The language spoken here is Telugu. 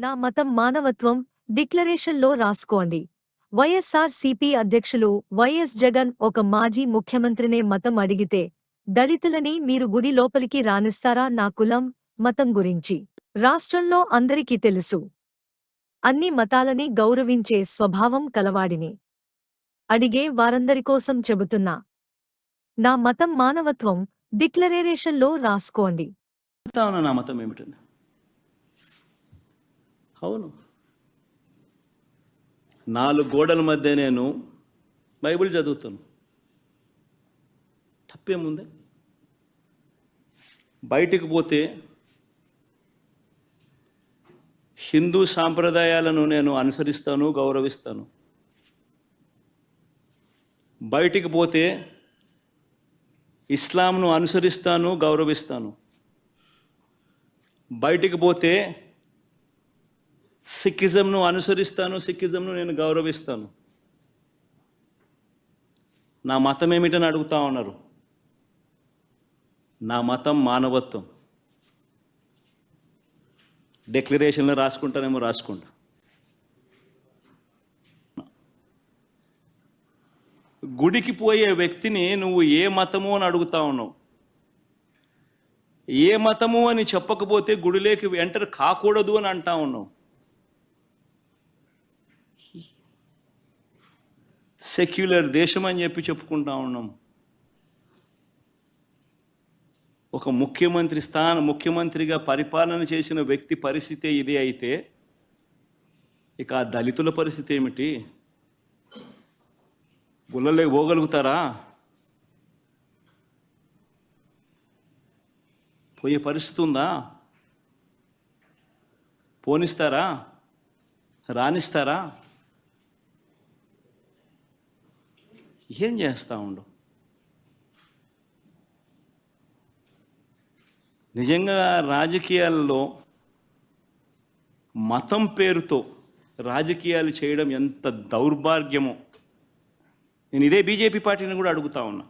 నా మతం మానవత్వం డిక్లరేషన్లో రాసుకోండి. వైఎస్ఆర్-సీపీ అధ్యక్షులు వైఎస్ జగన్ ఒక మాజీ ముఖ్యమంత్రినే మతం అడిగితే దళితులని మీరు గుడి లోపలికి రానిస్తారా? నా కులం, మతం గురించి రాష్ట్రంలో అందరికీ తెలుసు. అన్ని మతాలని గౌరవించే స్వభావం కలవాడిని. అడిగే వారందరికోసం చెబుతున్నా. నా మతం మానవత్వం డిక్లరేషన్లో రాసుకోండి. నా మతం ఏమిటండి? అవును, 4 గోడల మధ్య నేను బైబిల్ చదువుతాను. తప్పేముంది? బయటికి పోతే హిందూ సాంప్రదాయాలను నేను అనుసరిస్తాను, గౌరవిస్తాను. బయటికి పోతే ఇస్లాంను అనుసరిస్తాను, గౌరవిస్తాను. బయటికి పోతే సిక్కిజంను అనుసరిస్తాను, సిక్కిజంను నేను గౌరవిస్తాను. నా మతం ఏమిటని అడుగుతా ఉన్నారు. నా మతం మానవత్వం. డిక్లరేషన్లో రాసుకుంటానేమో రాసుకుంటా. గుడికి పోయే వ్యక్తిని నువ్వు ఏ మతము అని అడుగుతా ఉన్నావు. ఏ మతము అని చెప్పకపోతే గుడిలోకి ఎంటర్ కాకూడదు అని అంటా ఉన్నావు. సెక్యులర్ దేశం అని చెప్పి చెప్పుకుంటా ఉన్నాం. ఒక ముఖ్యమంత్రిగా పరిపాలన చేసిన వ్యక్తి పరిస్థితి ఇదే అయితే ఇక ఆ దళితుల పరిస్థితి ఏమిటి? గుళ్ళలే పోగలుగుతారా? పోయే పరిస్థితి ఉందా? పోనిస్తారా? రానిస్తారా? ఏం చేస్తూ ఉండు? నిజంగా రాజకీయాల్లో మతం పేరుతో రాజకీయాలు చేయడం ఎంత దౌర్భాగ్యమో. నేను ఇదే బీజేపీ పార్టీని కూడా అడుగుతా ఉన్నా.